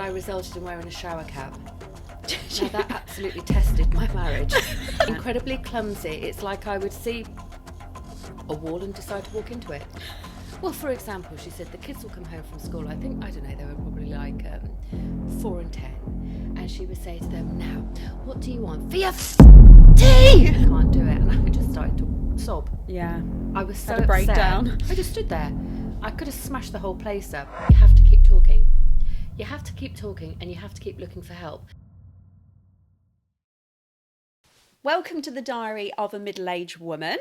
I resulted in wearing a shower cap. Now that absolutely tested my marriage. Incredibly clumsy. It's like I would see a wall and decide to walk into it. Well, for example, she said the kids will come home from school. I don't know, they were probably like 4 and 10. And she would say to them, now, what do you want? For your tea! I can't do it. And I just started to sob. Yeah. I was so Had a breakdown. upset. I just stood there. I could have smashed the whole place up. You have to keep talking. You have to keep talking and you have to keep looking for help. Welcome to the Diary of a Middle-Aged Woman.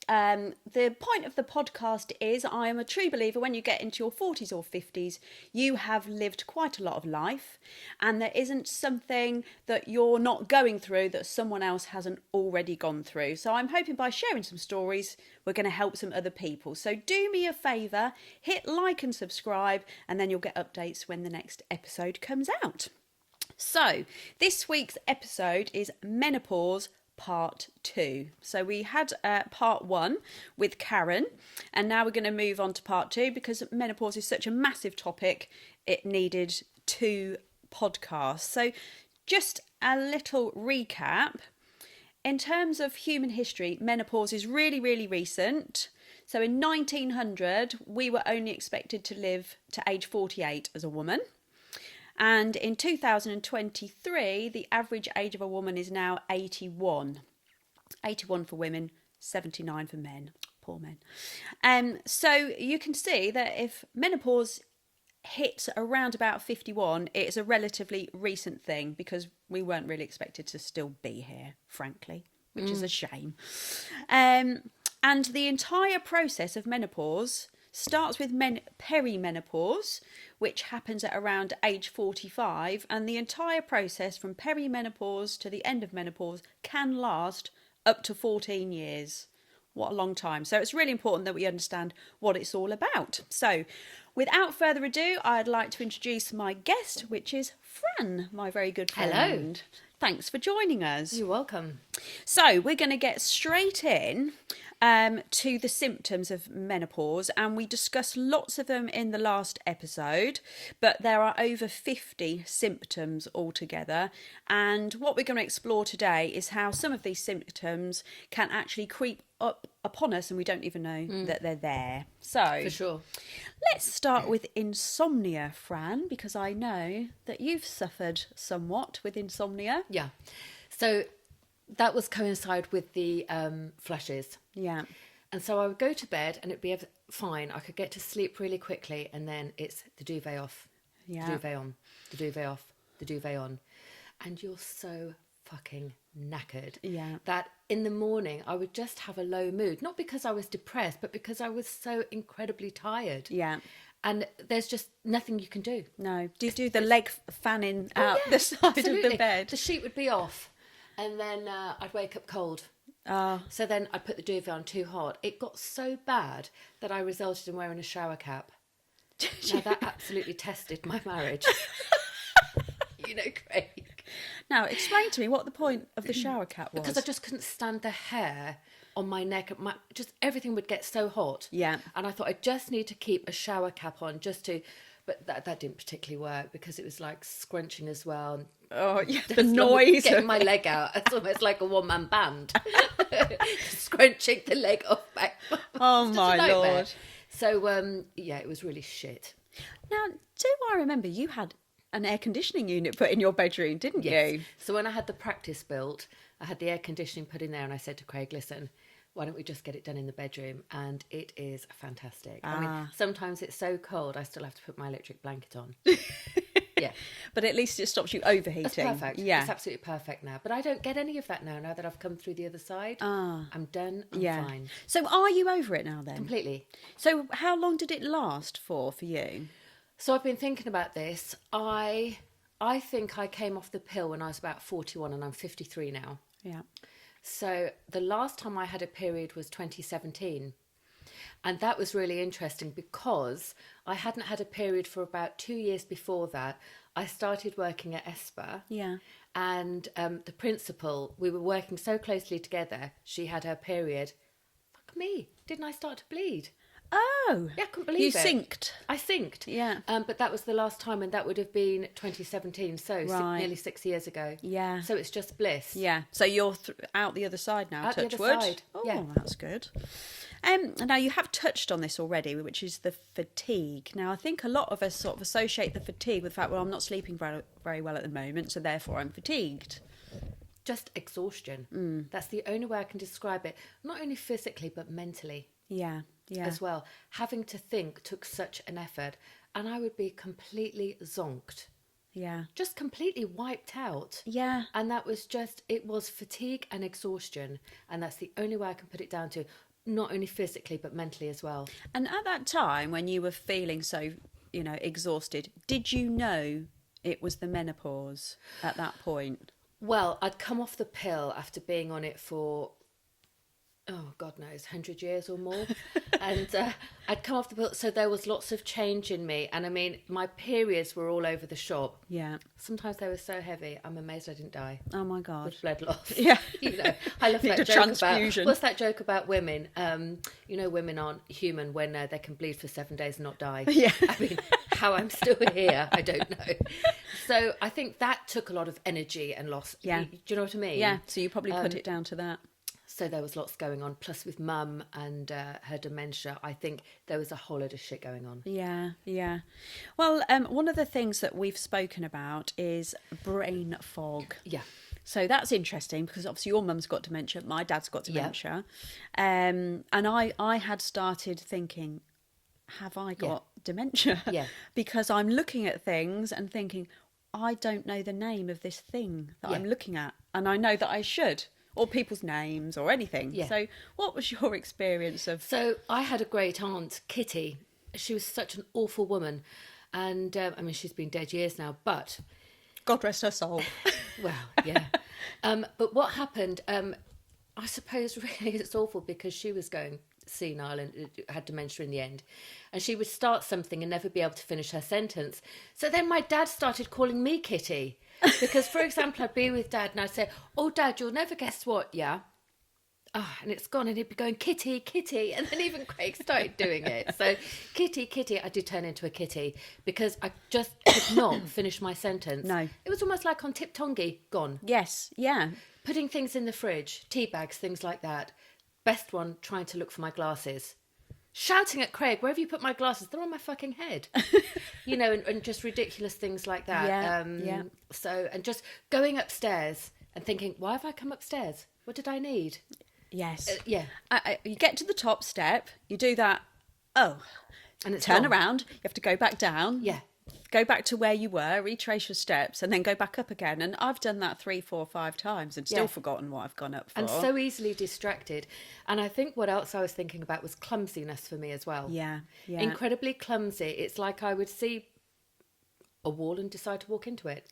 The point of the podcast is I am a true believer when you get into your 40s or 50s, you have lived quite a lot of life and there isn't something that you're not going through that someone else hasn't already gone through. So I'm hoping by sharing some stories, we're going to help some other people. So do me a favour, hit like and subscribe, and then you'll get updates when the next episode comes out. So this week's episode is Menopause Part 2. So we had part 1 with Karen, and now we're going to move on to part 2 because menopause is such a massive topic, it needed 2 podcasts. So just a little recap. In terms of human history, menopause is really, really recent. So in 1900, we were only expected to live to age 48 as a woman. And in 2023, the average age of a woman is now 81. 81 for women, 79 for men. Poor men. So you can see that if menopause hits around about 51, it's a relatively recent thing because we weren't really expected to still be here, frankly, which is a shame. And the entire process of menopause starts with perimenopause, which happens at around age 45, and the entire process from perimenopause to the end of menopause can last up to 14 years. What a long time. So it's really important that we understand what it's all about. So without further ado, I'd like to introduce my guest, which is Fran, my very good friend. Hello. Thanks for joining us. You're welcome. So we're going to get straight in to the symptoms of menopause, and we discussed lots of them in the last episode, but there are over 50 symptoms altogether, and what we're going to explore today is how some of these symptoms can actually creep up upon us and we don't even know that they're there. So For sure. let's start with insomnia, Fran, because I know that you've suffered somewhat with insomnia. Yeah. So that was coincide with the flushes. Yeah. And so I would go to bed and it'd be fine. I could get to sleep really quickly and then it's the duvet off, Yeah. the duvet on, the duvet off, the duvet on. And you're so fucking knackered. Yeah. That in the morning I would just have a low mood. Not because I was depressed, but because I was so incredibly tired. Yeah. And there's just nothing you can do. No. Do you do the leg fanning out the side of the bed? The sheet would be off. And then I'd wake up cold. Oh. So then I'd put the duvet on too hot. It got so bad that I resulted in wearing a shower cap. Now that absolutely tested my marriage. You know, Craig. Now, explain to me what the point of the shower cap was. Because I just couldn't stand the hair on my neck. Just everything would get so hot. Yeah. And I thought I just need to keep a shower cap on just to... But that didn't particularly work because it was like scrunching as well. Oh, yeah, the noise. Getting my leg out. It's almost like a one-man band. Scrunching the leg off back. Oh, my Lord. So, yeah, it was really shit. Now, do I remember you had an air conditioning unit put in your bedroom, didn't you? So when I had the practice built, I had the air conditioning put in there and I said to Craig, listen, why don't we just get it done in the bedroom? And it is fantastic. I mean, sometimes it's so cold, I still have to put my electric blanket on. Yeah. But at least it stops you overheating. It's perfect. Yeah. It's absolutely perfect now. But I don't get any of that now that I've come through the other side. I'm done. I'm fine. So are you over it now then? Completely. So how long did it last for you? So I've been thinking about this. I think I came off the pill when I was about 41 and I'm 53 now. Yeah. So the last time I had a period was 2017. And that was really interesting because I hadn't had a period for about 2 years before that. I started working at ESPA. Yeah. And the principal, we were working so closely together. She had her period. Fuck me. Didn't I start to bleed? Oh. Yeah, I couldn't believe you it. synced. I synced. Yeah. But that was the last time, and that would have been 2017, so Right. nearly 6 years ago. Yeah. So it's just bliss. Yeah. So you're out the other side now, Out the touch other wood. side, Oh, yeah. that's good. Now, you have touched on this already, which is the fatigue. Now, I think a lot of us sort of associate the fatigue with the fact, well, I'm not sleeping very, very well at the moment, so therefore I'm fatigued. Just exhaustion. That's the only way I can describe it. Not only physically, but mentally Yeah. as well. Having to think took such an effort, and I would be completely zonked. Yeah. Just completely wiped out. Yeah. And that was it was fatigue and exhaustion. And that's the only way I can put it down to, not only physically, but mentally as well. And at that time, when you were feeling so, exhausted, did you know it was the menopause at that point? Well, I'd come off the pill after being on it for, oh, God knows, 100 years or more. And I'd come off the pill. So there was lots of change in me. And I mean, my periods were all over the shop. Yeah. Sometimes they were so heavy, I'm amazed I didn't die. Oh, my God. With blood loss. Yeah. I love Need that a joke transfusion. about, what's that joke about women? Women aren't human when they can bleed for 7 days and not die. Yeah. I mean, how I'm still here, I don't know. So I think that took a lot of energy and loss. Yeah. Do you know what I mean? Yeah. So you probably put it down to that. So there was lots going on. Plus with mum and her dementia, I think there was a whole load of shit going on. Yeah, yeah. Well, one of the things that we've spoken about is brain fog. Yeah. So that's interesting because obviously your mum's got dementia, my dad's got dementia. And I had started thinking, have I got dementia? Yeah. Because I'm looking at things and thinking, I don't know the name of this thing that I'm looking at. And I know that I should. Or people's names or anything. Yeah. So what was your experience of... So I had a great aunt, Kitty. She was such an awful woman. And she's been dead years now, but... God rest her soul. Well, yeah. But what happened, I suppose really it's awful because she was going senile and had dementia in the end. And she would start something and never be able to finish her sentence. So then my dad started calling me Kitty. Because, for example, I'd be with Dad and I'd say, oh, Dad, you'll never guess what, yeah? Oh, and it's gone and he'd be going, Kitty, Kitty. And then even Craig started doing it. So, Kitty, Kitty, I did turn into a kitty because I just could not finish my sentence. No. It was almost like on Tiptongi, gone. Yes, yeah. Putting things in the fridge, tea bags, things like that. Best one, trying to look for my glasses. Shouting at Craig, where have you put my glasses? They're on my fucking head. And just ridiculous things like that. Yeah. So, and just going upstairs and thinking, why have I come upstairs? What did I need? Yes. Yeah. You get to the top step, you do that, and it's turn gone. around, you have to go back down. Yeah. Go back to where you were, retrace your steps, and then go back up again. And I've done that 3, 4, 5 times and still forgotten what I've gone up for. And so easily distracted. And I think what else I was thinking about was clumsiness for me as well. Yeah. Incredibly clumsy. It's like I would see a wall and decide to walk into it.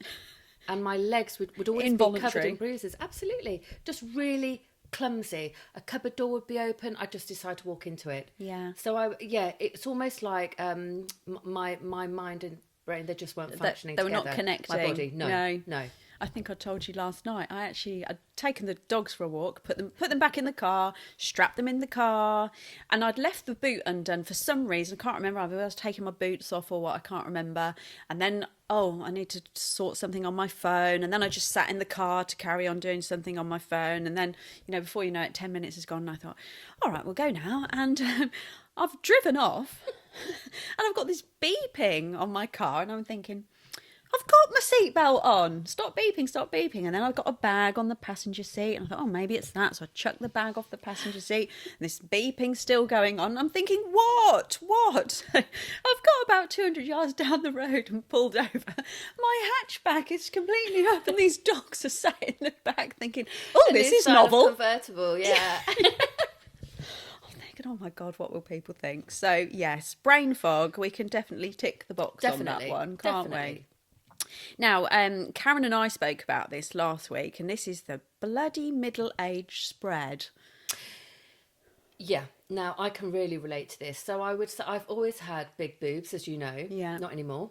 And my legs would always be covered in bruises. Absolutely. Just really clumsy. A cupboard door would be open. I'd just decide to walk into it. Yeah. So it's almost like my mind and brain, they just weren't functioning They were together. not connecting. My body, no. I think I told you last night. I'd taken the dogs for a walk, put them back in the car, strapped them in the car, and I'd left the boot undone for some reason. I can't remember. I was taking my boots off or what. I can't remember. And then I need to sort something on my phone, and then I just sat in the car to carry on doing something on my phone, and then before you know it, 10 minutes has gone, and I thought, all right, we'll go now, and I've driven off, and I've got this beeping on my car, and I'm thinking, I've got my seatbelt on. Stop beeping. And then I've got a bag on the passenger seat. And I thought, maybe it's that. So I chucked the bag off the passenger seat. And this beeping's still going on. I'm thinking, what? I've got about 200 yards down the road and pulled over. My hatchback is completely up and these dogs are sat in the back thinking, this is novel. Convertible, yeah. Oh my God, what will people think? So yes, brain fog, we can definitely tick the box on that one, can't we? Now, Karen and I spoke about this last week, and this is the bloody middle-age spread. Yeah. Now, I can really relate to this. So I would say I've always had big boobs, as you know. Yeah. Not anymore.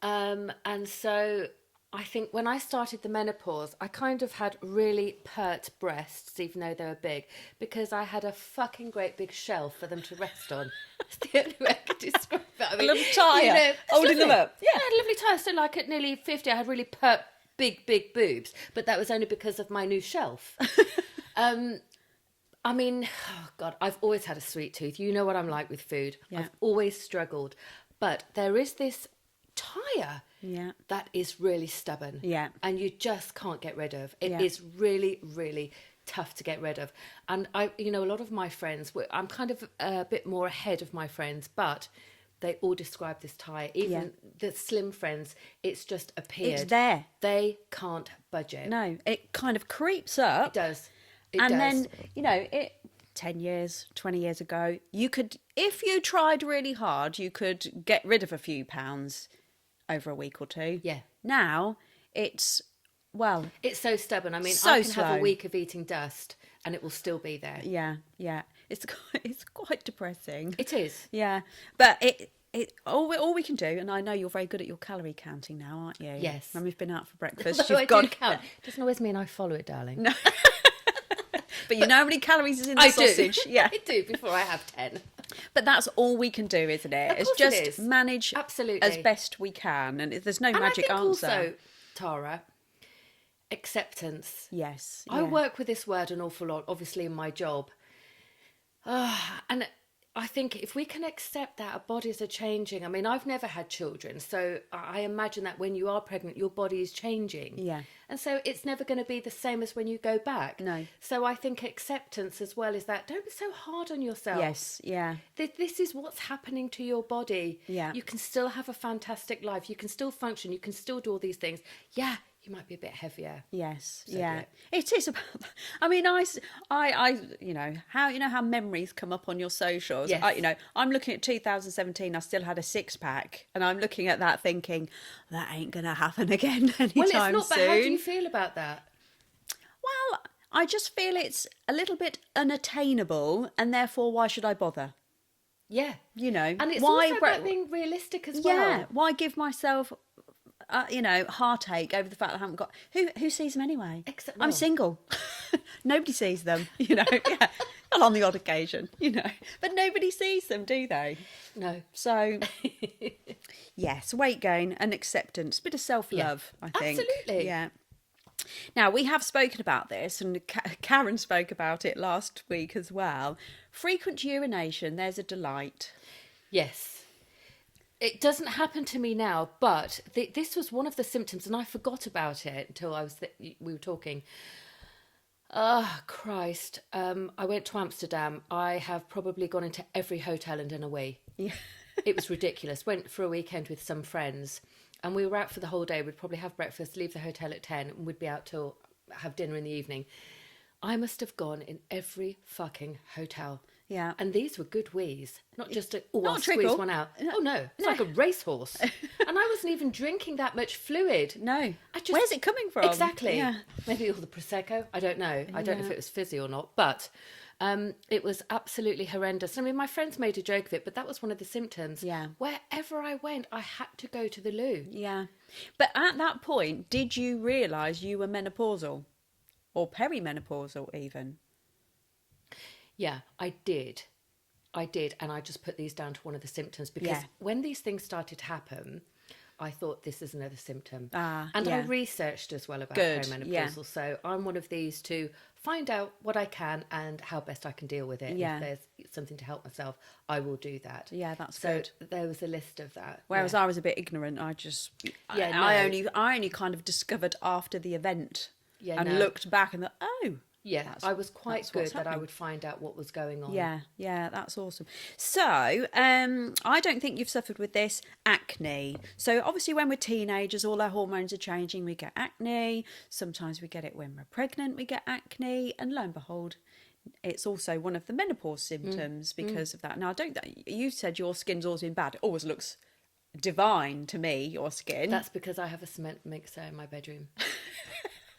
No. And so I think when I started the menopause, I kind of had really pert breasts, even though they were big, because I had a fucking great big shelf for them to rest on. It's the only way I could describe it. I A mean, little tyre holding them up. Yeah, I had a lovely tyre. So like at nearly 50, I had really pert, big boobs, but that was only because of my new shelf. I mean, oh God, I've always had a sweet tooth. You know what I'm like with food. Yeah. I've always struggled. But there is this tyre that is really stubborn. Yeah. And you just can't get rid of. It Yeah. is really, really tough to get rid of. And a lot of my friends, I'm kind of a bit more ahead of my friends, but they all describe this tyre. Even the slim friends, it's just appeared. It's there. They can't budge it. No, it kind of creeps up. It does. Then, 10 years, 20 years ago, you could, if you tried really hard, you could get rid of a few pounds over a week or two. Yeah. Now, it's so stubborn. I mean, so I can have slow. a week of eating dust and it will still be there. yeah. It's quite depressing. It is. Yeah. But all we can do, and I know you're very good at your calorie counting now, aren't you? Yes. When we've been out for breakfast, Although you've got I do count. Doesn't always mean I follow it, darling. No. But you know how many calories is in the I sausage? do. Yeah. I do before I have 10. But that's all we can do, isn't it? Of It's course just it is. manage Absolutely. as best we can, and there's no And magic I think answer. also, Tara, acceptance. Yes. I yeah. work with this word an awful lot, obviously, in my job. And I think if we can accept that our bodies are changing. I mean, I've never had children, so I imagine that when you are pregnant, your body is changing. Yeah. And so it's never going to be the same as when you go back. No. So I think acceptance as well is that don't be so hard on yourself. Yes. Yeah. This is what's happening to your body. Yeah. You can still have a fantastic life. You can still function. You can still do all these things. Yeah, you might be a bit heavier. Yes. So, yeah. yeah. It is about. I mean, I how memories come up on your socials. Yes. I'm looking at 2017. I still had a 6-pack, and I'm looking at that thinking that ain't gonna happen again anytime Well, it's not. soon. But how do you feel about that? Well, I just feel it's a little bit unattainable, and therefore, why should I bother? Yeah. And it's why also about being realistic as well. Yeah, why give myself, heartache over the fact that I haven't got who sees them anyway? Except I'm well. single. Nobody sees them, Yeah, well, on the odd occasion, but nobody sees them, do they? No. So, yes, weight gain and acceptance, bit of self-love, I think. Absolutely. Yeah. Now, we have spoken about this, and Karen spoke about it last week as well. Frequent urination, there's a delight. Yes. It doesn't happen to me now, but this was one of the symptoms, and I forgot about it until we were talking. Oh, Christ. I went to Amsterdam. I have probably gone into every hotel and done a wee. Yeah. It was ridiculous. Went for a weekend with some friends, and we were out for the whole day. We'd probably have breakfast, leave the hotel at 10, and we'd be out till have dinner in the evening. I must have gone in every fucking hotel. Yeah. And these were good wheeze, not just Not I'll a squeeze trickle. one out. Oh no, it's like a racehorse. And I wasn't even drinking that much fluid. No. I just, Where's it coming from? Exactly. Yeah. Maybe all the Prosecco. I don't know. I don't know if it was fizzy or not, but it was absolutely horrendous. I mean, my friends made a joke of it, but that was one of the symptoms. Yeah. Wherever I went, I had to go to the loo. Yeah. But at that point, did you realise you were menopausal? Or perimenopausal even? Yeah, I did. And I just put these down to one of the symptoms because when these things started to happen, I thought this is another symptom. And I researched as well about perimenopausal. So I'm one of these to find out what I can and how best I can deal with it. Yeah. If there's something to help myself, I will do that. Yeah, that's so good. There was a list of that. Whereas yeah. I was a bit ignorant. I no. only kind of discovered after the event and no. looked back and thought, oh. Yeah, I was quite good that I happening. would find out what was going on. Yeah, that's awesome. So, I don't think you've suffered with this acne. So obviously when we're teenagers, all our hormones are changing. We get acne. Sometimes we get it when we're pregnant, we get acne. And lo and behold, it's also one of the menopause symptoms because of that. Now, you said your skin's always been bad. It always looks divine to me, your skin. That's because I have a cement mixer in my bedroom.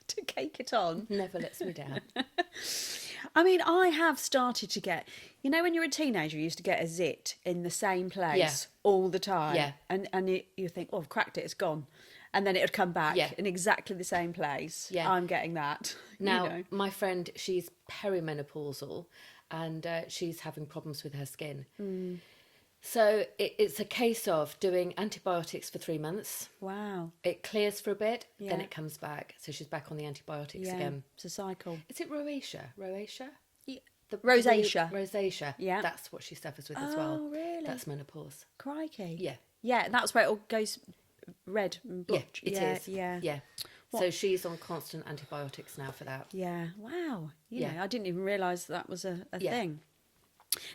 To cake it on. Never lets me down. I mean, I have started to get, when you're a teenager, you used to get a zit in the same place all the time. Yeah. And you think, oh, I've cracked it, it's gone. and then it would come back Yeah. in exactly the same place. Yeah. I'm getting that. Now, you know. my friend, she's perimenopausal, and she's having problems with her skin. So it's a case of doing antibiotics for 3 months. Wow. It clears for a bit, then Yeah. it comes back. So she's back on the antibiotics Yeah. again. It's a cycle. Is it rosacea? Rosacea? The Rosacea. Rosacea. Yeah. That's what she suffers with as well. Oh, really? That's menopause. Crikey. Yeah. Yeah, that's where it all goes red and butch. It is. Yeah. So she's on constant antibiotics now for that. Yeah. Wow. You Yeah. know, I didn't even realise that was a Yeah. thing.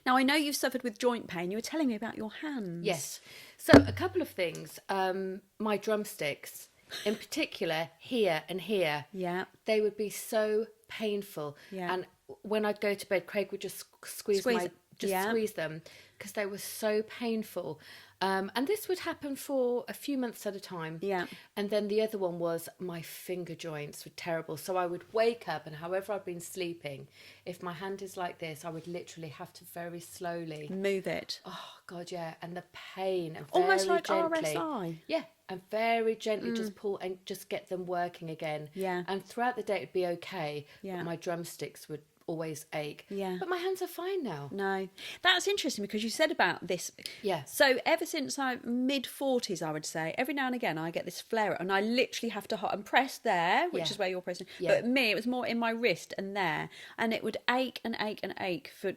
Now, I know you've suffered with joint pain. You were telling me about your hands. Yes. So a couple of things. My drumsticks, in particular, here and here. Yeah. They would be so painful. Yeah. And when I'd go to bed, Craig would just squeeze them because they were so painful. And this would happen for a few months at a time. Yeah. And then the other one was my finger joints were terrible. So I would wake up, and however I've been sleeping, if my hand is like this, I would literally have to very slowly Move it. Oh God, yeah, and the pain, and Almost very like gently, RSI. yeah, and very gently just pull and just get them working again. Yeah. And throughout the day it'd be okay. Yeah. But my drumsticks would always ache. Yeah. But my hands are fine now. No, that's interesting because you said about this. Yeah. So ever since I mid-40s, I would say, every now and again I get this flare up, and I literally have to and press there, which Yeah. is where you're pressing. Yeah. But me, it was more in my wrist and there, and it would ache and ache and ache for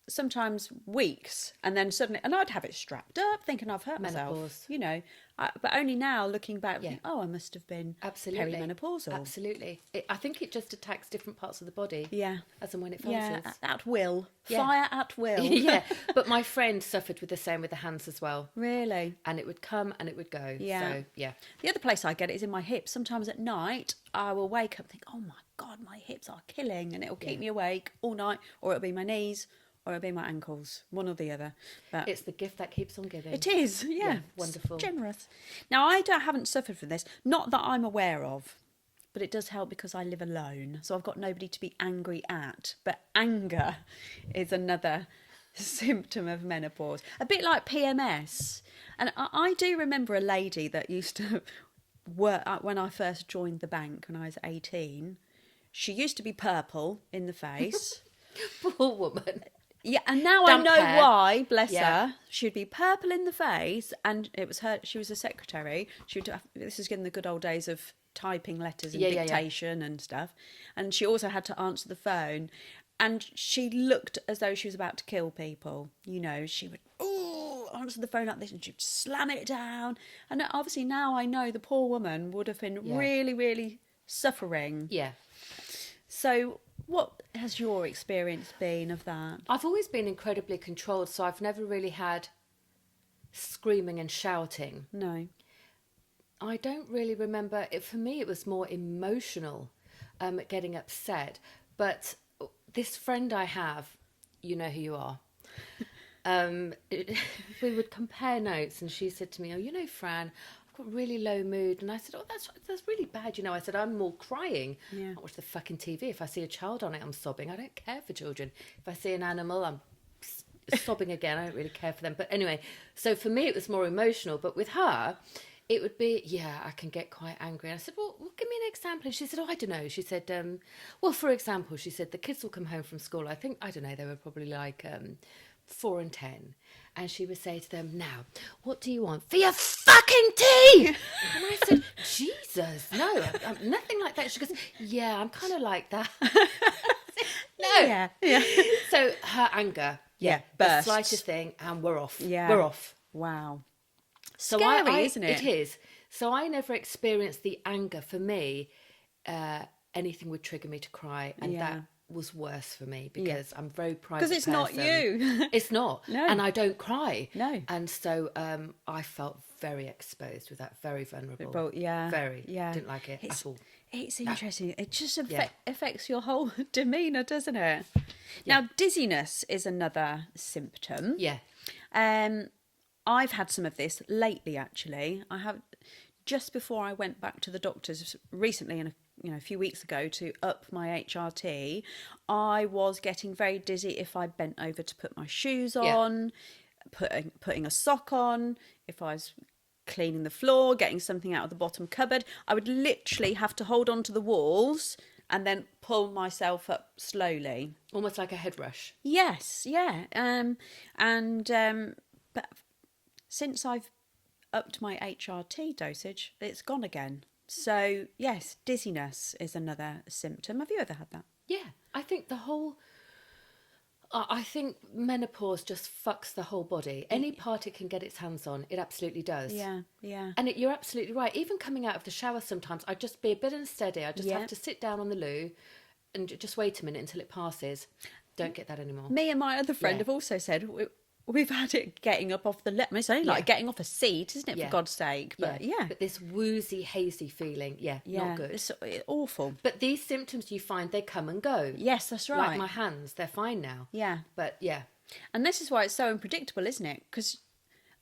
sometimes weeks, and then suddenly, and I'd have it strapped up, thinking I've hurt myself. Menopause. You know, but only now looking back, Yeah. think, oh, I must have been Absolutely. perimenopausal. Absolutely. I think it just attacks different parts of the body. Yeah. As and when it Yeah, functions. at will. Yeah. Fire at will. Yeah. But my friend suffered with the same with the hands as well. Really? And it would come and it would go. Yeah. So, yeah. The other place I get it is in my hips. Sometimes at night, I will wake up and think, oh my God, my hips are killing. And it'll keep me awake all night. Or it'll be my knees, or it'll be my ankles. One or the other. But It's the gift that keeps on giving. it is, yeah. It's wonderful. generous. Now, haven't suffered from this. Not that I'm aware of. But it does help because I live alone. So I've got nobody to be angry at. But anger is another symptom of menopause. A bit like PMS. And I do remember a lady that used to work when I first joined the bank when I was 18. She used to be purple in the face. Poor woman. Yeah, and now Damp I know hair. why, bless Yeah. her. She'd be purple in the face, and it was her, she was a secretary. This is in the good old days of typing letters and dictation and stuff. And she also had to answer the phone. And she looked as though she was about to kill people. You know, she would answer the phone like this, and she'd slam it down. And obviously now I know the poor woman would have been really, really suffering. Yeah. So what has your experience been of that? I've always been incredibly controlled, so I've never really had screaming and shouting. No. I don't really remember it. For me, it was more emotional, getting upset. But this friend I have, you know who you are. We would compare notes, and she said to me, "Oh, you know, Fran, I've got really low mood." And I said, "Oh, that's really bad." You know, I said, "I'm more crying. Yeah. I watch the fucking TV. If I see a child on it, I'm sobbing. I don't care for children. If I see an animal, I'm sobbing again. I don't really care for them." But anyway, so for me, it was more emotional. But with her, it would be, yeah, I can get quite angry. And I said, well, give me an example. And she said, oh, I don't know. She said, well, for example, she said, the kids will come home from school. I think, I don't know, they were probably like 4 and 10. And she would say to them, now, what do you want for your fucking tea? And I said, Jesus, no, I'm nothing like that. She goes, yeah, I'm kind of like that. No. Yeah. Yeah. So her anger, the bursts. slightest thing, and we're off. Yeah. We're off. Wow. So Scary, isn't it? It is. So I never experienced the anger. For me, anything would trigger me to cry, and that was worse for me because I'm very private. Because it's not you. It's not. No. And I don't cry. No. And so I felt very exposed with that, very vulnerable. But, yeah. Very. Yeah. Didn't like it at all. It's interesting. It just Yeah. affects your whole demeanour, doesn't it? Now, dizziness is another symptom. Yeah. I've had some of this lately, actually. I have just before I went back to the doctors recently, and a few weeks ago, to up my HRT. I was getting very dizzy if I bent over to put my shoes on, putting a sock on, if I was cleaning the floor, getting something out of the bottom cupboard, I would literally have to hold on to the walls and then pull myself up slowly. Almost like a head rush. Yes, yeah. But since I've upped my HRT dosage, it's gone again. So, yes, dizziness is another symptom. Have you ever had that? Yeah, I think I think menopause just fucks the whole body. Any part it can get its hands on, it absolutely does. Yeah, yeah. And you're absolutely right. Even coming out of the shower sometimes, I'd just be a bit unsteady. I just have to sit down on the loo and just wait a minute until it passes. Don't get that anymore. Me and my other friend have also said we've had it getting up off the lip. It's only like getting off a seat, isn't it, for God's sake? But But this woozy, hazy feeling, not good. It's awful. But these symptoms, you find they come and go. Yes, that's right. Like my hands, they're fine now. Yeah. But yeah. And this is why it's so unpredictable, isn't it? Because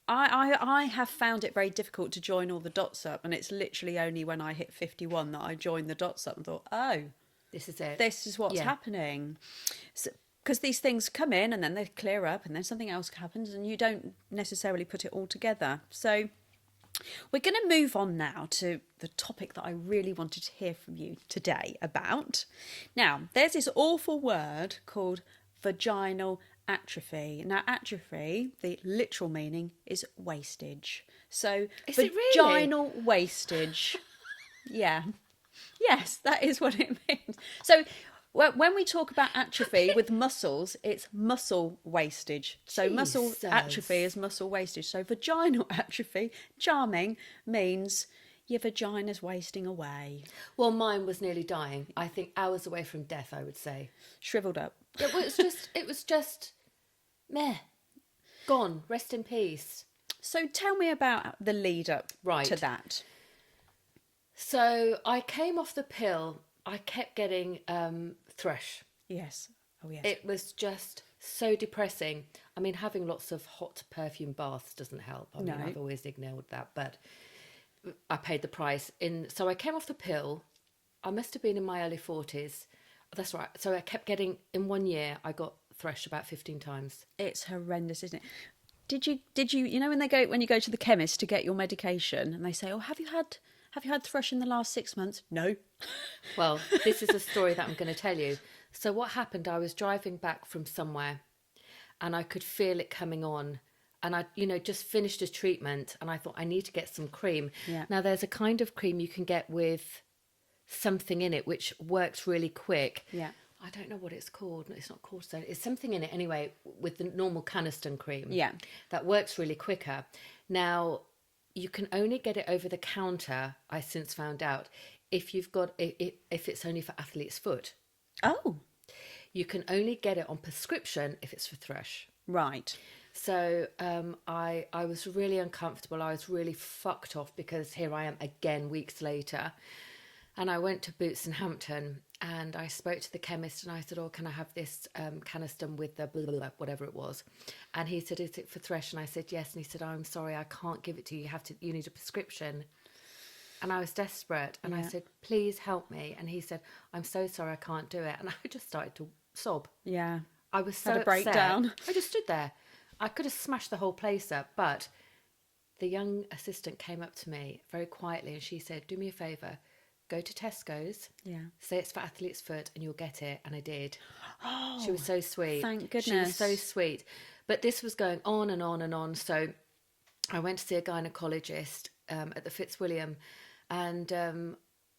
I have found it very difficult to join all the dots up, and it's literally only when I hit 51 that I joined the dots up and thought, oh, this is it. This is what's happening. Because these things come in and then they clear up and then something else happens and you don't necessarily put it all together. So we're going to move on now to the topic that I really wanted to hear from you today about. Now, there's this awful word called vaginal atrophy. Now, atrophy, the literal meaning is wastage. So, is it really? Vaginal wastage. Yeah. Yes, that is what it means. So, when we talk about atrophy with muscles, it's muscle wastage. So muscle atrophy is muscle wastage. So vaginal atrophy, charming, means your vagina's wasting away. Well, mine was nearly dying. I think hours away from death, I would say. Shriveled up. It was just meh. Gone. Rest in peace. So tell me about the lead up to that. So I came off the pill. I kept getting thrush. Yes. Oh, yes. It was just so depressing. I mean, having lots of hot perfume baths doesn't help. I mean, I've always ignored that, but I paid the price. So I came off the pill. I must have been in my early 40s. That's right. So I kept getting, in 1 year, I got thrush about 15 times. It's horrendous, isn't it? Did you, you know, when you go to the chemist to get your medication and they say, oh, have you had thrush in the last 6 months? No. Well, this is a story that I'm going to tell you. So what happened, I was driving back from somewhere and I could feel it coming on. And I, just finished a treatment and I thought I need to get some cream. Yeah. Now, there's a kind of cream you can get with something in it which works really quick. Yeah. I don't know what it's called. It's not cortisone. It's something in it anyway with the normal Canesten cream. Yeah. That works really quicker. Now, you can only get it over the counter, I since found out, if it's only for athlete's foot. Oh. You can only get it on prescription if it's for thrush. Right. So I was really uncomfortable. I was really fucked off because here I am again weeks later. And I went to Boots and Hampton and I spoke to the chemist and I said, oh, can I have this Canesten with the blah, blah, blah, whatever it was? And he said, is it for thrush? And I said, yes. And he said, oh, I'm sorry, I can't give it to you. You need a prescription. And I was desperate. And I said, please help me. And he said, I'm so sorry, I can't do it. And I just started to sob. Yeah. I was so Had a breakdown. upset. I just stood there. I could have smashed the whole place up. But the young assistant came up to me very quietly and she said, do me a favour. Go to Tesco's, say it's for athlete's foot and you'll get it. And I did. Oh, she was so sweet. Thank goodness. She was so sweet. But this was going on and on and on. So I went to see a gynecologist at the Fitzwilliam and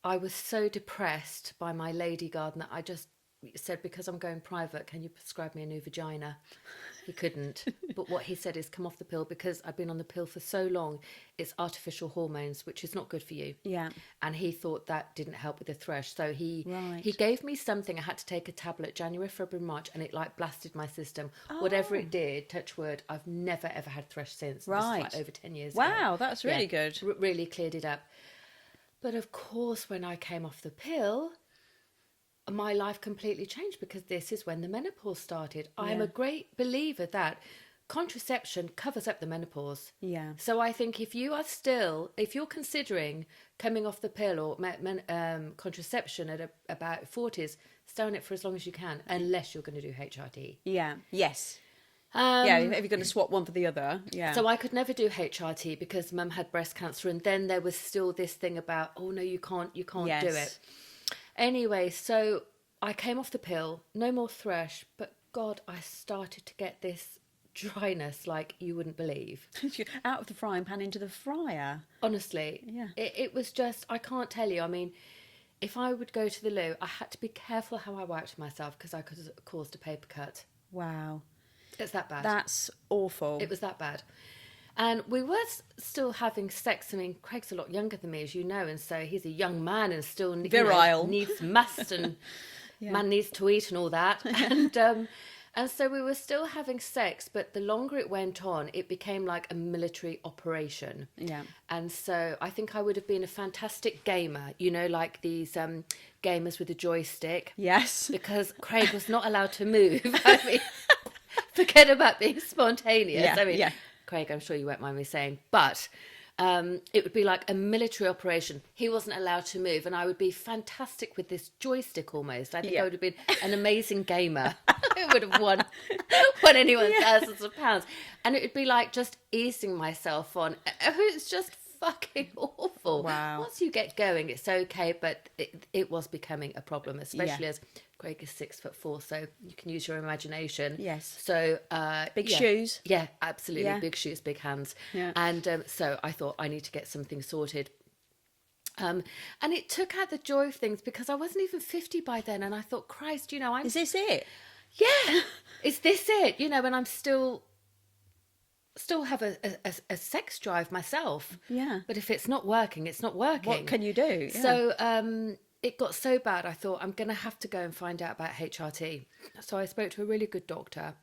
I was so depressed by my lady garden that I just said, because I'm going private, can you prescribe me a new vagina? He couldn't. But what he said is come off the pill because I've been on the pill for so long. It's artificial hormones, which is not good for you. Yeah. And he thought that didn't help with the thrush. So he gave me something. I had to take a tablet January, February, March, and it like blasted my system. Oh. Whatever it did, touch wood, I've never ever had thrush since. Right. This is like over 10 years ago. Wow, that's really good. Really cleared it up. But of course, when I came off the pill, my life completely changed because this is when the menopause started. I'm a great believer that contraception covers up the menopause. Yeah. So I think if you're considering coming off the pill or contraception at about 40s, stay on it for as long as you can, unless you're going to do HRT. Yeah. Yes. Yeah, if you're going to swap one for the other, yeah. So I could never do HRT because Mum had breast cancer, and then there was still this thing about, oh no, you can't do it. Anyway, so I came off the pill, no more thrush, but God, I started to get this dryness like you wouldn't believe. Out of the frying pan into the fryer. Honestly, Yeah. It was just, I can't tell you. I mean, if I would go to the loo, I had to be careful how I wiped myself because I could have caused a paper cut. Wow. It's that bad. That's awful. It was that bad. And we were still having sex. I mean, Craig's a lot younger than me, as you know, and so he's a young man and still virile, needs must and man needs to eat and all that. And so we were still having sex, but the longer it went on, it became like a military operation. Yeah. And so I think I would have been a fantastic gamer, like these gamers with a joystick. Yes. Because Craig was not allowed to move. I mean, forget about being spontaneous. Yeah, I mean, Craig, I'm sure you won't mind me saying, but it would be like a military operation. He wasn't allowed to move, and I would be fantastic with this joystick almost. I think I would have been an amazing gamer. I would have won anyone thousands of pounds. And it would be like just easing myself on. It's just fucking awful. Wow. Once you get going, it's okay, but it was becoming a problem, especially as Craig is 6'4", so you can use your imagination. Yes. So big shoes. Yeah, absolutely. Yeah. Big shoes, big hands. Yeah. And so I thought I need to get something sorted. And it took out the joy of things because I wasn't even 50 by then, and I thought, Christ, Is this it? Yeah, is this it? And I'm still have a sex drive myself. Yeah. But if it's not working, it's not working. What can you do? Yeah. So it got so bad, I thought I'm going to have to go and find out about HRT. So I spoke to a really good doctor,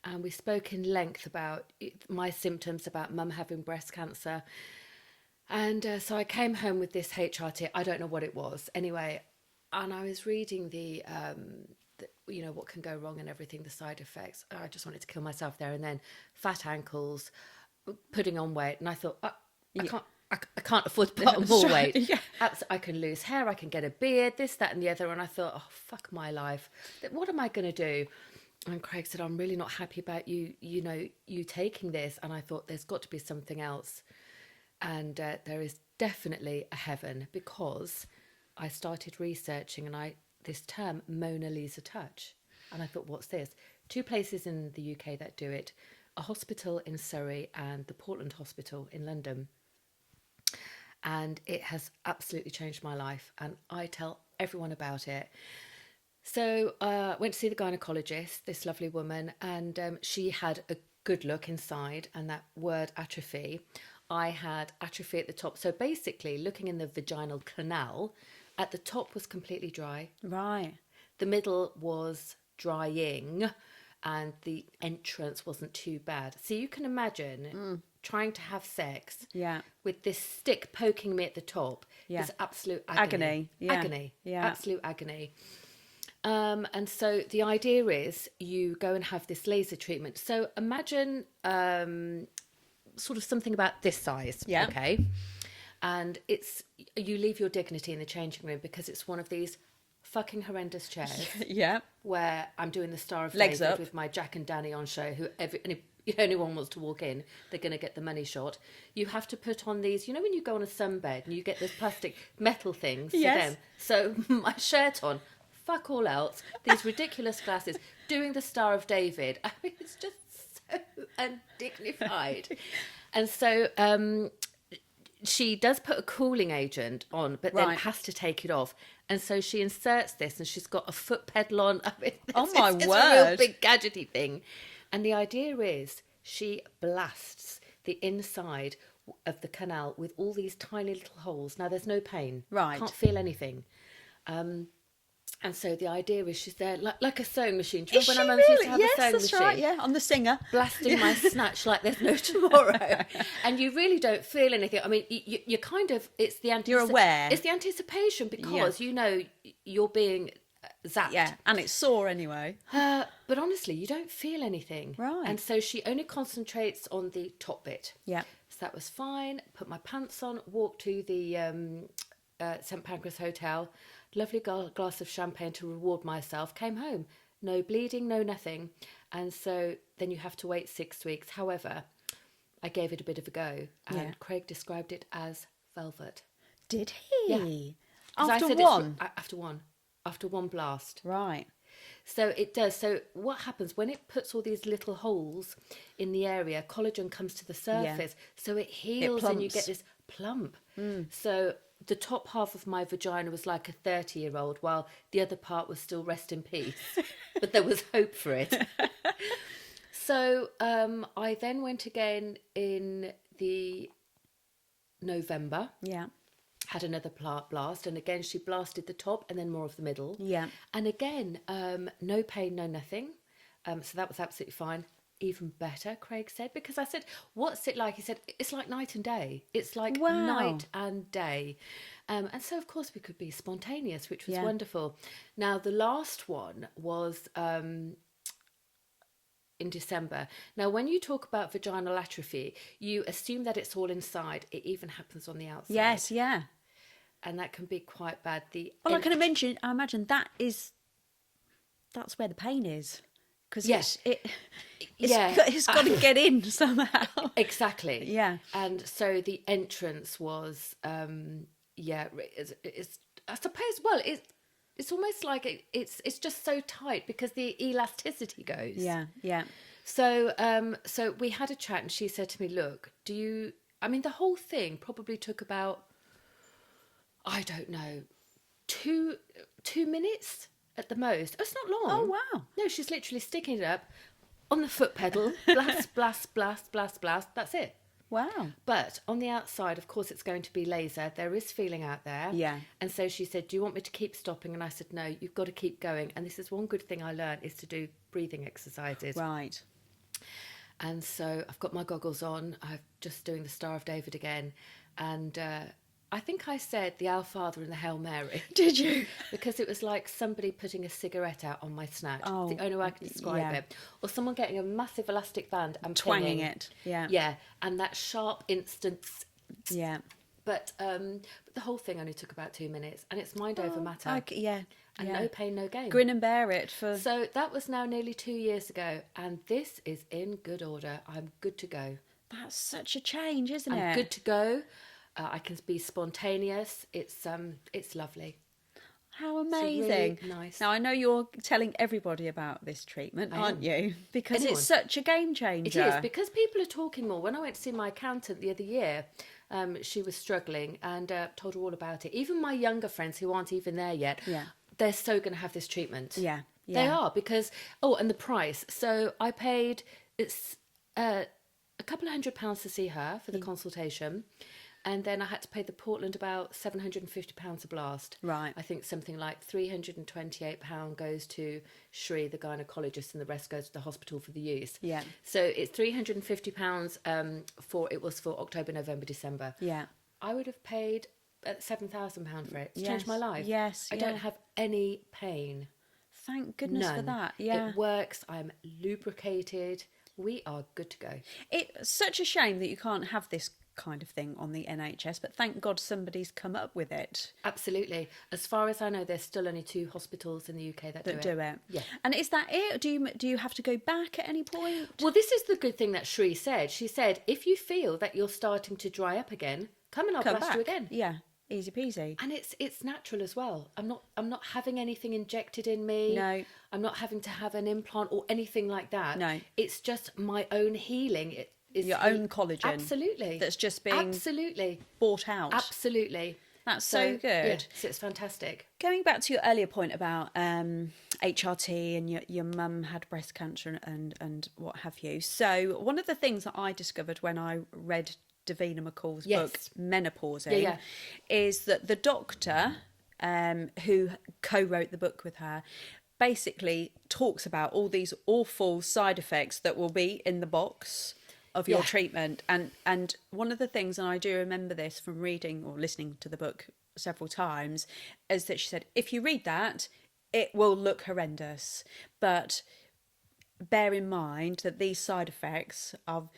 and we spoke in length about my symptoms, about Mum having breast cancer. And so I came home with this HRT. I don't know what it was. Anyway, and I was reading the what can go wrong and everything, the side effects. I just wanted to kill myself there and then. Fat ankles, putting on weight. And I thought, I can't afford to put on more weight. Yeah. I can lose hair, I can get a beard, this, that and the other. And I thought, oh, fuck my life. What am I going to do? And Craig said, I'm really not happy about you taking this. And I thought, there's got to be something else. And there is definitely a heaven, because I started researching this term, Mona Lisa touch. And I thought, what's this? 2 places in the UK that do it, a hospital in Surrey and the Portland Hospital in London. And it has absolutely changed my life, and I tell everyone about it. So I went to see the gynecologist, this lovely woman, and she had a good look inside, and that word atrophy. I had atrophy at the top. So basically, looking in the vaginal canal, at the top was completely dry. Right. The middle was drying, and the entrance wasn't too bad. So you can imagine trying to have sex with this stick poking me at the top. Yeah. Is absolute agony. Agony. Yeah. Absolute agony. And so the idea is you go and have this laser treatment. So imagine sort of something about this size. Yeah. Okay. And you leave your dignity in the changing room because it's one of these fucking horrendous chairs. Yeah. Where I'm doing the Star of Legs David up with my Jack and Danny on show. Anyone wants to walk in, they're going to get the money shot. You have to put on these, when you go on a sunbed and you get those plastic metal things for them. So my shirt on, fuck all else, these ridiculous glasses, doing the Star of David. I mean, it's just so undignified. And so she does put a cooling agent on, but then has to take it off. And so she inserts this, and she's got a foot pedal on. I mean, oh my it's word! a real big gadgety thing. And the idea is she blasts the inside of the canal with all these tiny little holes. Now there's no pain. Right. Can't feel anything. And so the idea is she's there like a sewing machine. Do you remember when our mums used to have a sewing machine? Right, yeah, on the Singer. Blasting my snatch like there's no tomorrow. And you really don't feel anything. I mean, you kind of, it's the You're aware. It's the anticipation because you're being zapped. Yeah, and it's sore anyway. But honestly, you don't feel anything. Right. And so she only concentrates on the top bit. Yeah. So that was fine. Put my pants on, walked to the St Pancras Hotel, lovely glass of champagne to reward myself, came home. no bleeding, no nothing. And so then you have to wait 6 weeks. However, I gave it a bit of a go, and Craig described it as velvet. Did Yeah. he? 'Cause I After said one? after one blast. Right. So it does. So what happens when it puts all these little holes in the area, collagen comes to the surface, so it heals and you get this plump. So the top half of my vagina was like a 30-year-old, while the other part was still rest in peace. But there was hope for it. So I then went again in the November. Yeah. Had another blast, and again she blasted the top and then more of the middle. Yeah. And again, no pain, no nothing. So that was absolutely fine. Even better, Craig said, because I said, what's it like? He said, it's like night and day. It's like night and day. And so, of course, we could be spontaneous, which was wonderful. Now, the last one was in December. Now, when you talk about vaginal atrophy, you assume that it's all inside. It even happens on the outside. Yes, yeah. And that can be quite bad. Well, I imagine that's where the pain is. Because it's got to get in somehow. Exactly. Yeah. And so the entrance was, it's I suppose, well, it's almost like it's just so tight because the elasticity goes. Yeah, yeah. So so we had a chat, and she said to me, look, the whole thing probably took about, I don't know, two minutes at the most. It's not long. Oh, wow. No, she's literally sticking it up on the foot pedal, blast, blast, blast, blast, blast. That's it. Wow. But on the outside, of course, it's going to be laser. There is feeling out there. Yeah. And so she said, do you want me to keep stopping? And I said, no, you've got to keep going. And this is one good thing I learned, is to do breathing exercises. Right. And so I've got my goggles on. I'm just doing the Star of David again. And I think I said the Our Father and the Hail Mary. Did you? Because it was like somebody putting a cigarette out on my snatch. Oh, It's the only way I can describe it. Or someone getting a massive elastic band and twanging pinning. it. Yeah. Yeah. And that sharp instant. Yeah. But the whole thing only took about 2 minutes, and it's mind over matter. And no pain, no gain. Grin and bear it for. So that was now nearly 2 years ago, and this is in good order. I'm good to go. That's such a change, isn't it? I'm good to go. I can be spontaneous. It's lovely. How amazing. Really nice. Now, I know you're telling everybody about this treatment, aren't you? Because it's such a game changer. It is, because people are talking more. When I went to see my accountant the other year, she was struggling, and told her all about it. Even my younger friends who aren't even there yet, they're so going to have this treatment. Yeah. They are, because, and the price. So I paid, it's a couple of £100 to see her for the consultation. And then I had to pay the Portland about £750 a blast. Right. I think something like £328 goes to Shri, the gynaecologist, and the rest goes to the hospital for the use. Yeah. So it's £350 it was for October, November, December. Yeah. I would have paid £7,000 for it. It's changed my life. Yes. I don't have any pain. Thank goodness for that. Yeah. It works. I'm lubricated. We are good to go. It's such a shame that you can't have this kind of thing on the NHS, but thank God somebody's come up with it. Absolutely. As far as I know, there's still only 2 hospitals in the UK that do it. Yeah. And is that it? Do you have to go back at any point? Well, this is the good thing that Shri said. She said, if you feel that you're starting to dry up again, come and I'll blast you again. Yeah. Easy peasy. And it's natural as well. I'm not having anything injected in me. No. I'm not having to have an implant or anything like that. No. It's just my own healing. Is your own collagen. Absolutely. That's just being bought out. Absolutely. That's so good. Yeah, so it's fantastic. Going back to your earlier point about HRT and your mum had breast cancer and what have you. So one of the things that I discovered when I read Davina McCall's book, Menopause, is that the doctor who co-wrote the book with her basically talks about all these awful side effects that will be in the box of your treatment. And one of the things, and I do remember this from reading or listening to the book several times, is that she said, if you read that, it will look horrendous. But bear in mind that these side effects are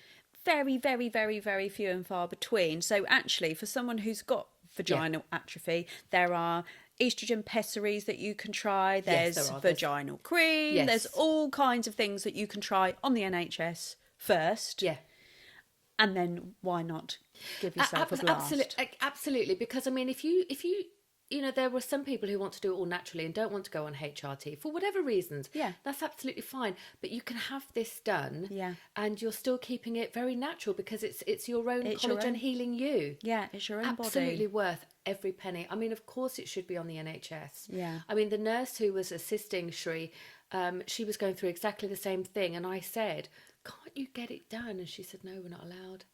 very, very, very, very few and far between. So actually, for someone who's got vaginal atrophy, there are estrogen pessaries that you can try. Yes, There's there are. vaginal cream. Yes. There's all kinds of things that you can try on the NHS first. Yeah. And then why not give yourself a blast? Absolutely. Because I mean, if you there were some people who want to do it all naturally and don't want to go on HRT for whatever reasons. Yeah. That's absolutely fine. But you can have this done. Yeah. And you're still keeping it very natural because it's your own collagen healing you. Yeah, it's your own body. Absolutely worth every penny. I mean, of course it should be on the NHS. Yeah. I mean, the nurse who was assisting Shri, she was going through exactly the same thing. And I said, can't you get it done? And she said, no, we're not allowed.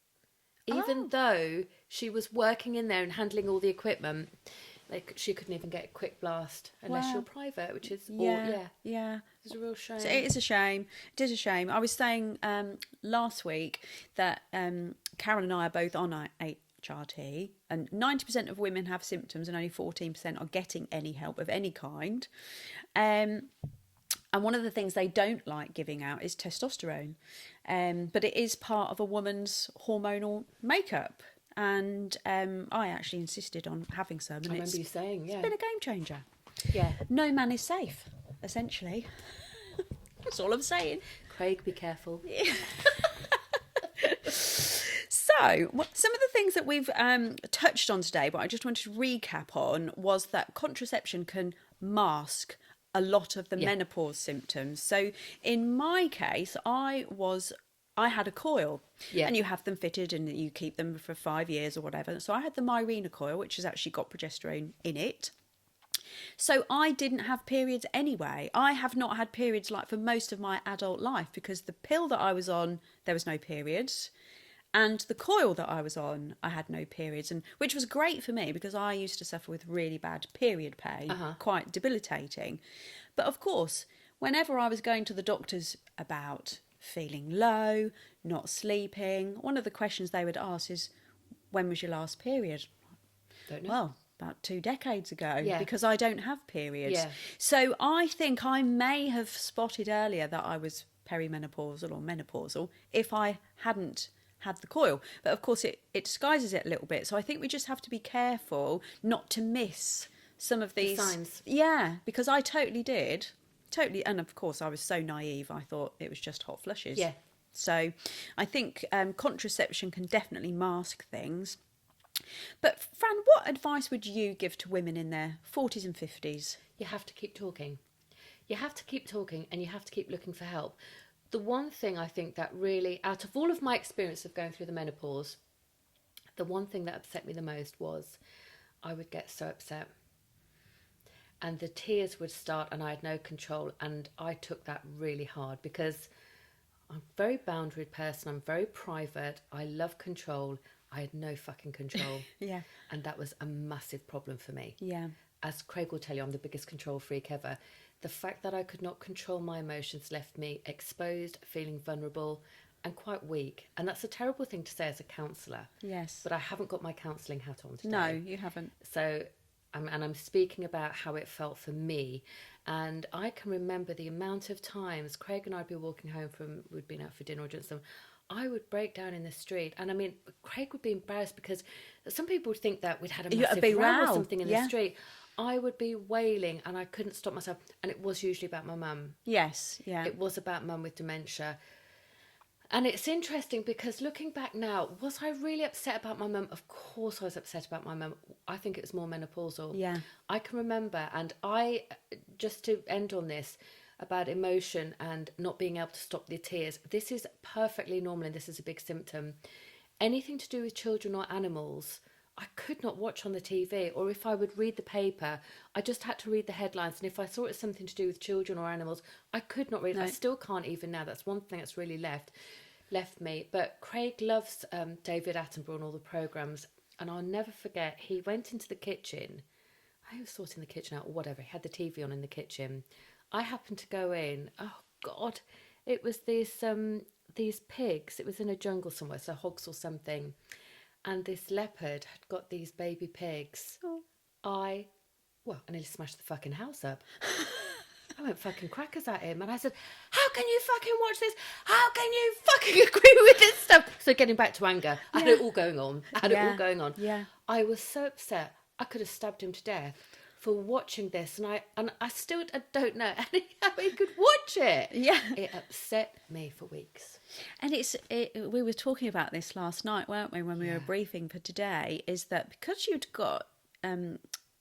Even though she was working in there and handling all the equipment, she couldn't even get a quick blast unless you're private, which is it's a real shame. So it is a shame. It is a shame. I was saying last week that Karen and I are both on HRT, and 90% of women have symptoms and only 14% are getting any help of any kind. And one of the things they don't like giving out is testosterone. But it is part of a woman's hormonal makeup. And I actually insisted on having some. And I remember you saying, it's been a game changer. Yeah. No man is safe, essentially. That's all I'm saying. Craig, be careful. So, some of the things that we've touched on today, but I just wanted to recap on, was that contraception can mask a lot of the menopause symptoms. So, in my case, I had a coil, and you have them fitted and you keep them for 5 years or whatever. So I had the Mirena coil, which has actually got progesterone in it. So I didn't have periods anyway. I have not had periods like for most of my adult life because the pill that I was on, there was no periods. And the coil that I was on, I had no periods, and which was great for me because I used to suffer with really bad period pain, quite debilitating. But of course, whenever I was going to the doctors about feeling low, not sleeping, one of the questions they would ask is, when was your last period? Don't know. Well, about 2 decades ago, Yeah. because I don't have periods. Yeah. So I think I may have spotted earlier that I was perimenopausal or menopausal if I hadn't had the coil. But of course it disguises it a little bit. So I think we just have to be careful not to miss some of these signs. Yeah, because I totally did. Totally, and of course I was so naive, I thought it was just hot flushes. Yeah. So I think contraception can definitely mask things. But Fran, what advice would you give to women in their 40s and 50s? You have to keep talking. You have to keep talking and you have to keep looking for help. The one thing I think that really, out of all of my experience of going through the menopause, the one thing that upset me the most was I would get so upset. And the tears would start and I had no control. And I took that really hard because I'm a very boundaried person. I'm very private. I love control. I had no fucking control. Yeah. And that was a massive problem for me. Yeah. As Craig will tell you, I'm the biggest control freak ever. The fact that I could not control my emotions left me exposed, feeling vulnerable and quite weak. And that's a terrible thing to say as a counsellor. Yes. But I haven't got my counselling hat on today. No, you haven't. So I'm speaking about how it felt for me. And I can remember the amount of times Craig and I'd be walking home we'd been out for dinner or doing something. I would break down in the street. And I mean, Craig would be embarrassed because some people would think that we'd had a massive row or something in the street. I would be wailing and I couldn't stop myself. And it was usually about my mum. Yes, yeah. It was about mum with dementia. And it's interesting because looking back now, was I really upset about my mum? Of course I was upset about my mum. I think it was more menopausal. Yeah. I can remember, and just to end on this, about emotion and not being able to stop the tears. This is perfectly normal and this is a big symptom. Anything to do with children or animals, I could not watch on the TV, or if I would read the paper, I just had to read the headlines. And if I saw it was something to do with children or animals, I could not read it. No. I still can't even now. That's one thing that's really left me. But Craig loves David Attenborough and all the programmes. And I'll never forget, he went into the kitchen. I was sorting the kitchen out or whatever. He had the TV on in the kitchen. I happened to go in. Oh, God. It was these pigs. It was in a jungle somewhere, so hogs or something. And this leopard had got these baby pigs. Oh. I nearly smashed the fucking house up. I went fucking crackers at him. And I said, how can you fucking watch this? How can you fucking agree with this stuff? So getting back to anger. I had it all going on. Yeah. Yeah. I was so upset. I could have stabbed him to death. for watching this, and I still don't know how he could watch it. Yeah. It upset me for weeks. And we were talking about this last night, weren't we, when we were briefing for today, is that because you'd got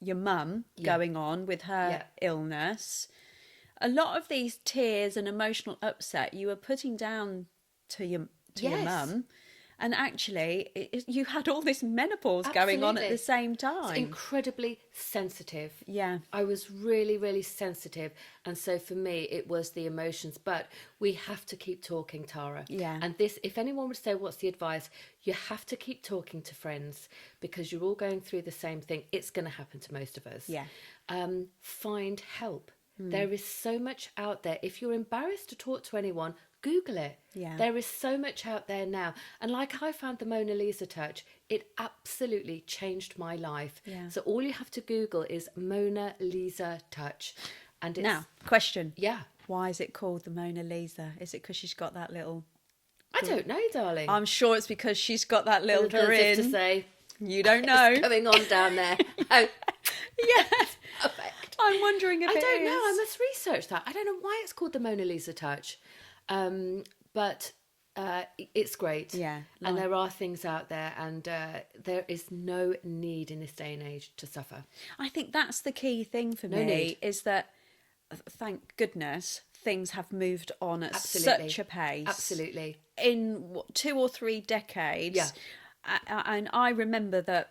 your mum going on with her illness, a lot of these tears and emotional upset you were putting down to your mum. And actually, you had all this menopause going on at the same time. It's incredibly sensitive. Yeah. I was really, really sensitive. And so for me, it was the emotions. But we have to keep talking, Tara. Yeah. And this, if anyone would say, what's the advice? You have to keep talking to friends because you're all going through the same thing. It's going to happen to most of us. Yeah. Find help. There is so much out there. If you're embarrassed to talk to anyone, Google it. Yeah. There is so much out there now. And like I found the Mona Lisa touch, it absolutely changed my life. Yeah. So all you have to Google is Mona Lisa touch. And it's... Now, question. Yeah. Why is it called the Mona Lisa? Is it because she's got that little... I don't know, darling. I'm sure it's because she's got that little grin. To say, you don't know. what's going on down there. Oh, yeah. perfect. I'm wondering if I it don't know. I is. must research that. I don't know why it's called the Mona Lisa touch. But it's great. Yeah. And there are things out there, and there is no need in this day and age to suffer. I think that's the key thing for me, need. is that, thank goodness, things have moved on at Absolutely. such a pace. Absolutely. In 2 or 3 decades. Yeah. And I remember that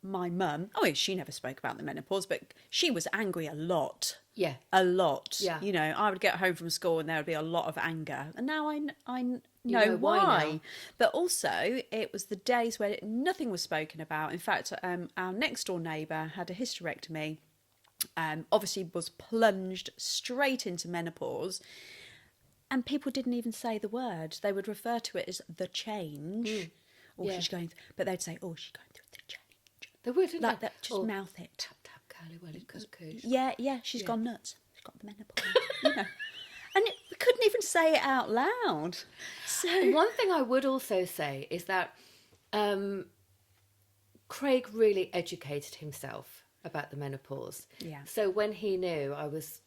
my mum, she never spoke about the menopause, but she was angry a lot. Yeah. A lot. Yeah. You know, I would get home from school and there would be a lot of anger. And now I know know why why. now. But also, it was the days where nothing was spoken about. In fact, our next door neighbour had a hysterectomy, obviously was plunged straight into menopause. And people didn't even say the word. They would refer to it as the change. She's going, but they'd say, she's going through the change. They would, didn't Like they? that, just mouth it. Tap, tap, curly, welly, cuckoo. Yeah, she's gone nuts. She's got the menopause, you know. And we couldn't even say it out loud. So One thing I would also say is that Craig really educated himself about the menopause. Yeah. So when he knew I was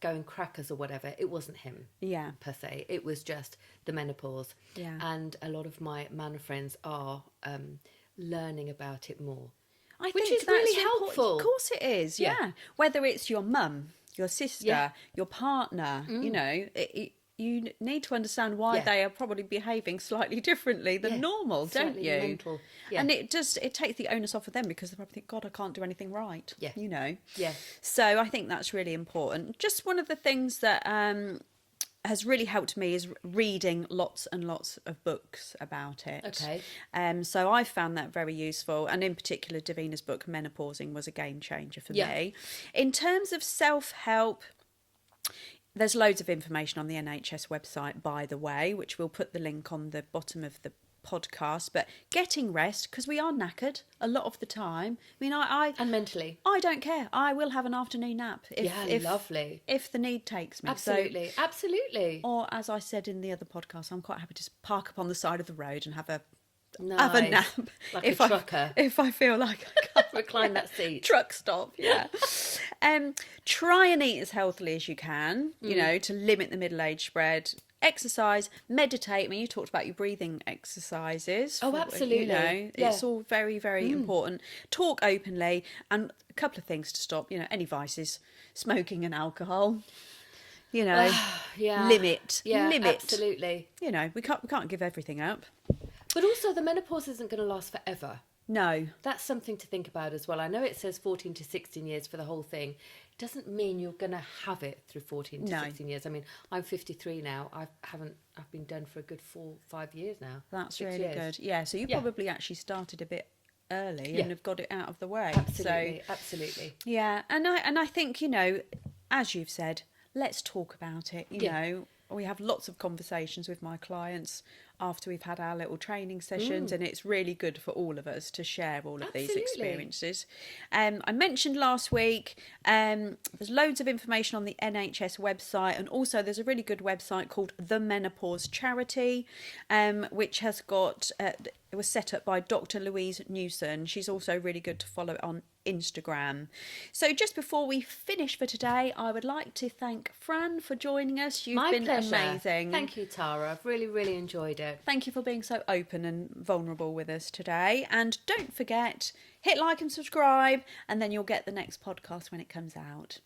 going crackers or whatever, it wasn't him. Yeah. Per se. It was just the menopause. Yeah. And a lot of my man friends are learning about it more. Which think is that's really important. helpful. Of course it is, yeah. Whether it's your mum, your sister, your partner, you know, you need to understand why they are probably behaving slightly differently than normal, don't Slightly you? mental. Yeah. And it takes the onus off of them because they probably think, God, I can't do anything right. Yeah. You know? Yeah. So I think that's really important. Just one of the things that has really helped me is reading lots and lots of books about it. Okay. So I found that very useful, and in particular Davina's book Menopausing was a game changer for me. In terms of self-help, there's loads of information on the NHS website, by the way, which we'll put the link on the bottom of the podcast. But getting rest, because we are knackered a lot of the time. I mean, And mentally. I don't care. I will have an afternoon nap if lovely. if the need takes me. Absolutely. So, absolutely. or as I said in the other podcast, I'm quite happy to just park up on the side of the road and have a Nice. nap. Like if a trucker. if I feel like I can't Recline that seat. truck stop, yeah. Try and eat as healthily as you can, you know, to limit the middle-age spread. Exercise, meditate. I mean, you talked about your breathing exercises. Oh, absolutely. You know, Yeah. it's all very, very important. Talk openly, and a couple of things to stop, you know, any vices, smoking and alcohol. You know, limit. Yeah, absolutely. You know, we can't give everything up. But also, the menopause isn't going to last forever. No. That's something to think about as well. I know it says 14 to 16 years for the whole thing. It doesn't mean you're going to have it through 14 to 16 years. I mean, I'm 53 now. I've been done for a good 4-5 years now. That's 6 really years. good. Yeah, so you probably actually started a bit early Yeah. and have got it out of the way. Absolutely, So, absolutely. yeah, and I think, you know, as you've said, let's talk about it. You know, we have lots of conversations with my clients after we've had our little training sessions, and it's really good for all of us to share all of these experiences. I mentioned last week, there's loads of information on the NHS website, and also there's a really good website called the Menopause Charity, which has got It was set up by Dr. Louise Newson. She's also really good to follow on Instagram. So just before we finish for today, I would like to thank Fran for joining us. You've been pleasure. amazing. Thank you, Tara. I've really, really enjoyed it. Thank you for being so open and vulnerable with us today. And don't forget, hit like and subscribe, and then you'll get the next podcast when it comes out.